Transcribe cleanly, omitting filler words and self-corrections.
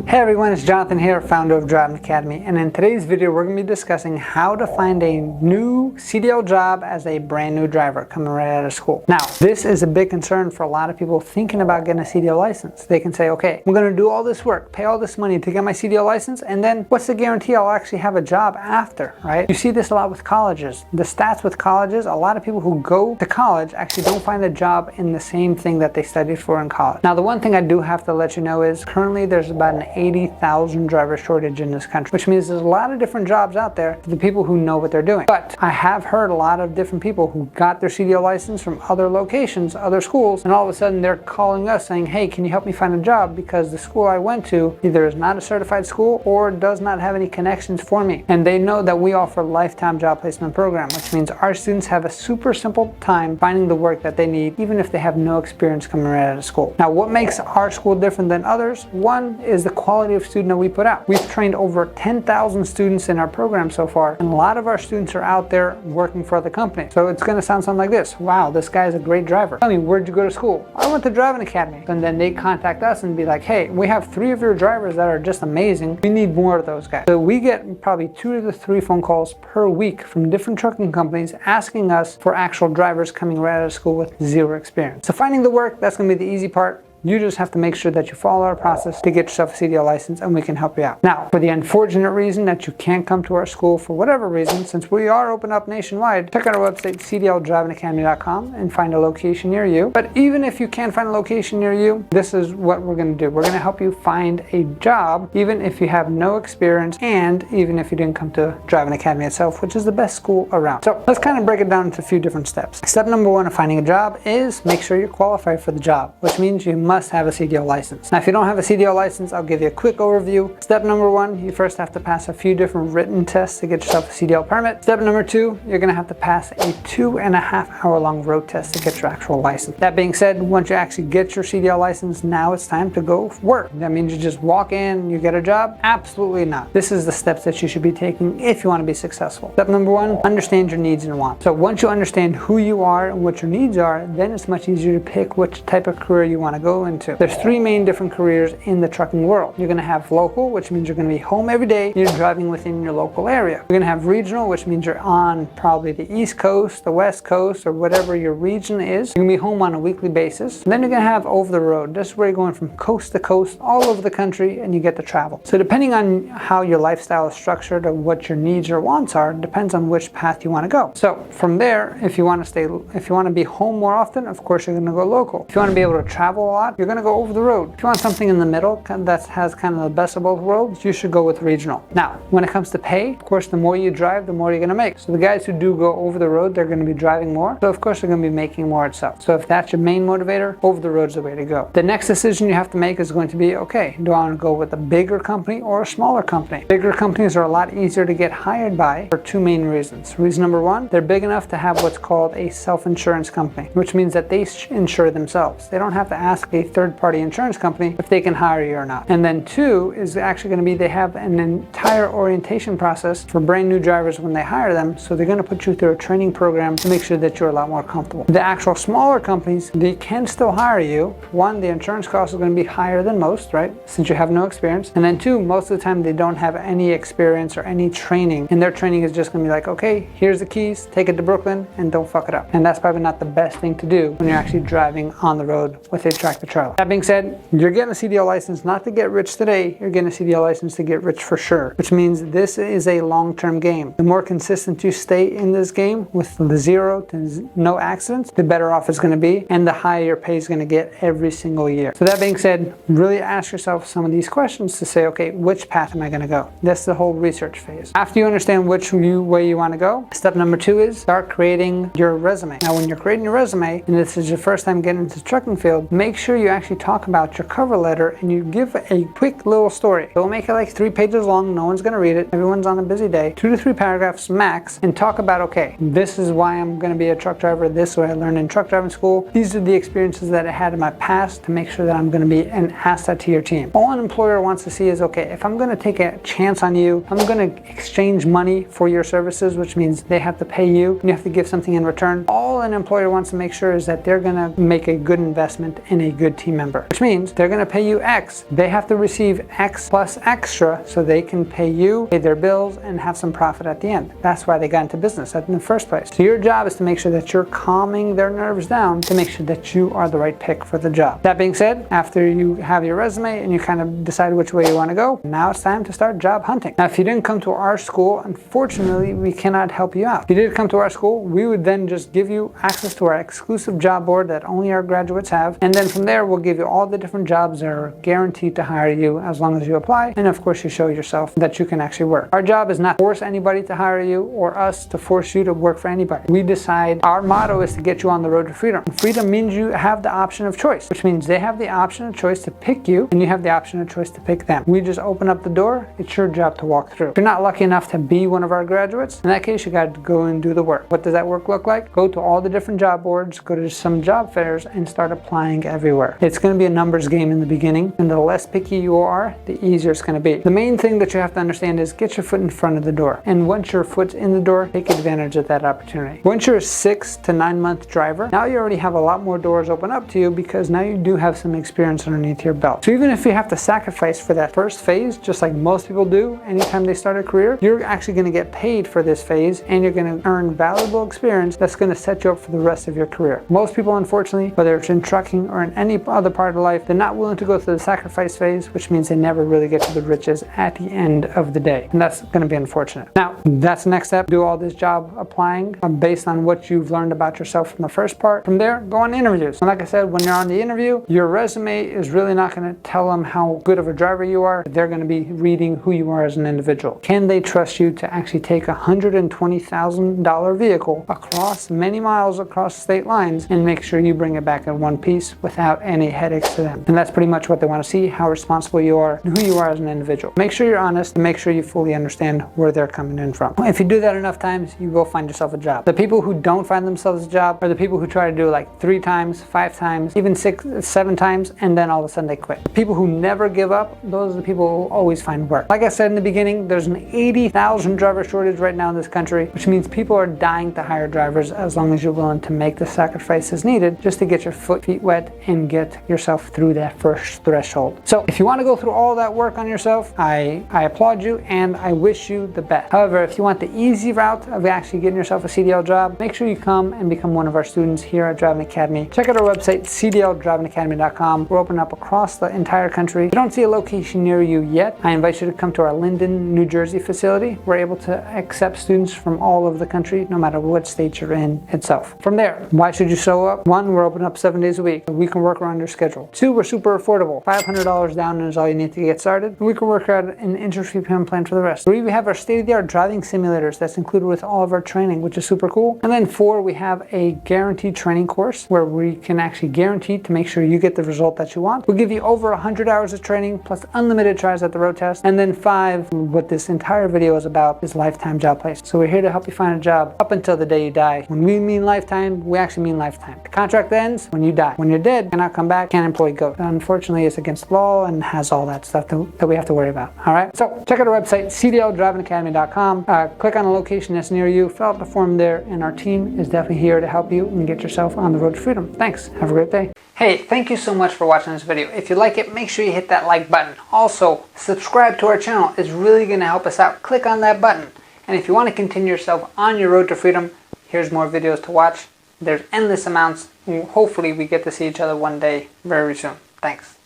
Hey everyone, it's Jonathan here, founder of Driving Academy, and in today's video we're going to be discussing how to find a new CDL job as a brand new driver coming right out of school. Now, this is a big concern for a lot of people thinking about getting a CDL license. They can say, okay, I'm going to do all this work, pay all this money to get my CDL license, and then what's the guarantee I'll actually have a job after, right? You see this a lot with colleges. The stats with colleges, a lot of people who go to college actually don't find a job in the same thing that they studied for in college. Now, the one thing I do have to let you know is currently there's about an 80,000 driver shortage in this country, which means there's a lot of different jobs out there for the people who know what they're doing. But I have heard a lot of different people who got their CDL license from other locations, other schools, and all of a sudden they're calling us saying, hey, can you help me find a job because the school I went to either is not a certified school or does not have any connections for me. And they know that we offer a lifetime job placement program, which means our students have a super simple time finding the work that they need, even if they have no experience coming right out of school. Now, what makes our school different than others? One is the quality of student that we put out. We've trained over 10,000 students in our program so far, and a lot of our students are out there working for other companies. So it's going to sound something like this. Wow, this guy is a great driver. Tell me, where'd you go to school? I went to Driving Academy. And then they contact us and be like, hey, we have 3 of your drivers that are just amazing. We need more of those guys. So we get probably 2 to 3 phone calls per week from different trucking companies asking us for actual drivers coming right out of school with 0 experience. So finding the work, that's going to be the easy part. You just have to make sure that you follow our process to get yourself a CDL license, and we can help you out. Now, for the unfortunate reason that you can't come to our school for whatever reason, since we are open up nationwide, check out our website, cdldrivingacademy.com, and find a location near you. But even if you can't find a location near you, this is what we're going to do. We're going to help you find a job, even if you have no experience, and even if you didn't come to Driving Academy itself, which is the best school around. So let's kind of break it down into a few different steps. Step number 1 of finding a job is make sure you're qualified for the job, which means you must have a CDL license. Now, if you don't have a CDL license, I'll give you a quick overview. Step number 1, you first have to pass a few different written tests to get yourself a CDL permit. Step number 2, you're going to have to pass a 2.5 hour long road test to get your actual license. That being said, once you actually get your CDL license, now it's time to go work. That means you just walk in, you get a job? Absolutely not. This is the steps that you should be taking if you want to be successful. Step number 1, understand your needs and wants. So once you understand who you are and what your needs are, then it's much easier to pick which type of career you want to go into. There's 3 main different careers in the trucking world. You're going to have local, which means you're going to be home every day. You're driving within your local area. You're going to have regional, which means you're on probably the East Coast, the West Coast, or whatever your region is. You're going to be home on a weekly basis. And then you're going to have over the road. This is where you're going from coast to coast, all over the country, and you get to travel. So depending on how your lifestyle is structured or what your needs or wants are, depends on which path you want to go. So from there, if you want to be home more often, of course you're going to go local. If you want to be able to travel a lot, you're going to go over the road. If you want something in the middle that has kind of the best of both worlds, you should go with regional. Now, when it comes to pay, of course, the more you drive, the more you're going to make. So the guys who do go over the road, they're going to be driving more. So of course, they're going to be making more itself. So if that's your main motivator, over the road is the way to go. The next decision you have to make is going to be, okay, do I want to go with a bigger company or a smaller company? Bigger companies are a lot easier to get hired by for 2 main reasons. Reason number 1, they're big enough to have what's called a self-insurance company, which means that they insure themselves. They don't have to ask a third-party insurance company if they can hire you or not. And then 2 is actually going to be they have an entire orientation process for brand new drivers when they hire them. So they're going to put you through a training program to make sure that you're a lot more comfortable. The actual smaller companies, they can still hire you. 1, the insurance cost is going to be higher than most, right? Since you have no experience. And then 2, most of the time they don't have any experience or any training. And their training is just going to be like, okay, here's the keys, take it to Brooklyn and don't fuck it up. And that's probably not the best thing to do when you're actually driving on the road with a tractor trailer. That being said, you're getting a CDL license not to get rich today, you're getting a CDL license to get rich for sure, which means this is a long-term game. The more consistent you stay in this game with the 0 to no accidents, the better off it's going to be, and the higher your pay is going to get every single year. So that being said, really ask yourself some of these questions to say, okay, which path am I going to go? That's the whole research phase. After you understand which way you want to go, step number 2 is start creating your resume. Now, when you're creating your resume, and this is your first time getting into the trucking field, make sure you actually talk about your cover letter and you give a quick little story. Don't make it like 3 pages long, no one's gonna read it, everyone's on a busy day. 2 to 3 paragraphs max, and talk about, okay, this is why I'm gonna be a truck driver, this is what I learned in truck driving school, these are the experiences that I had in my past to make sure that I'm gonna be an asset to your team. All an employer wants to see is, okay, if I'm gonna take a chance on you, I'm gonna exchange money for your services, which means they have to pay you and you have to give something in return. All an employer wants to make sure is that they're gonna make a good investment in a good good team member, which means they're going to pay you X. They have to receive X plus extra so they can pay you, pay their bills, and have some profit at the end. That's why they got into business in the first place. So your job is to make sure that you're calming their nerves down to make sure that you are the right pick for the job. That being said, after you have your resume and you kind of decide which way you want to go, now it's time to start job hunting. Now, if you didn't come to our school, unfortunately, we cannot help you out. If you did come to our school, we would then just give you access to our exclusive job board that only our graduates have. And then from there, we'll give you all the different jobs that are guaranteed to hire you as long as you apply. And of course, you show yourself that you can actually work. Our job is not to force anybody to hire you or us to force you to work for anybody. We decide, our motto is to get you on the road to freedom. And freedom means you have the option of choice, which means they have the option of choice to pick you and you have the option of choice to pick them. We just open up the door. It's your job to walk through. If you're not lucky enough to be one of our graduates, in that case, you got to go and do the work. What does that work look like? Go to all the different job boards, go to some job fairs, and start applying everywhere. It's going to be a numbers game in the beginning, and the less picky you are, the easier it's going to be. The main thing that you have to understand is get your foot in front of the door. And once your foot's in the door, take advantage of that opportunity. Once you're a 6 to 9 month driver, now you already have a lot more doors open up to you because now you do have some experience underneath your belt. So even if you have to sacrifice for that first phase, just like most people do anytime they start a career, you're actually going to get paid for this phase and you're going to earn valuable experience that's going to set you up for the rest of your career. Most people, unfortunately, whether it's in trucking or in any other part of life, they're not willing to go through the sacrifice phase, which means they never really get to the riches at the end of the day. And that's going to be unfortunate. Now, that's the next step. Do all this job applying based on what you've learned about yourself from the first part. From there, go on interviews. And like I said, when you're on the interview, your resume is really not going to tell them how good of a driver you are. They're going to be reading who you are as an individual. Can they trust you to actually take a $120,000 vehicle across many miles across state lines and make sure you bring it back in one piece without any headaches to them? And that's pretty much what they want to see, how responsible you are and who you are as an individual. Make sure you're honest and make sure you fully understand where they're coming in from. If you do that enough times, you will find yourself a job. The people who don't find themselves a job are the people who try to do it like 3 times, 5 times, even 6, 7 times, and then all of a sudden they quit. The people who never give up, those are the people who always find work. Like I said in the beginning, there's an 80,000 driver shortage right now in this country, which means people are dying to hire drivers as long as you're willing to make the sacrifices needed just to get your feet wet and get yourself through that first threshold. So if you want to go through all that work on yourself, I applaud you and I wish you the best. However, if you want the easy route of actually getting yourself a CDL job, make sure you come and become one of our students here at Driving Academy. Check out our website, cdldrivingacademy.com. We're open up across the entire country. If you don't see a location near you yet, I invite you to come to our Linden, New Jersey facility. We're able to accept students from all over the country, no matter what state you're in itself. From there, why should you show up? 1, we're open up 7 days a week. We can work around your schedule. 2, we're super affordable. $500 down is all you need to get started. And we can work out an interest-free payment plan for the rest. 3, we have our state-of-the-art driving simulators that's included with all of our training, which is super cool. And then 4, we have a guaranteed training course where we can actually guarantee to make sure you get the result that you want. We'll give you over 100 hours of training plus unlimited tries at the road test. And then 5, what this entire video is about is lifetime job placement. So we're here to help you find a job up until the day you die. When we mean lifetime, we actually mean lifetime. The contract ends when you die. When you're dead, you cannot come back, can't employ ghosts. Unfortunately, it's against the law and has all that stuff that we have to worry about. All right, so check out our website, cdldrivingacademy.com. Click on a location that's near you, fill out the form there, and our team is definitely here to help you and get yourself on the road to freedom. Thanks. Have a great day. Hey, thank you so much for watching this video. If you like it, make sure you hit that like button. Also, subscribe to our channel. It's really going to help us out. Click on that button. And if you want to continue yourself on your road to freedom, here's more videos to watch. There's endless amounts. Hopefully we get to see each other one day very soon. Thanks.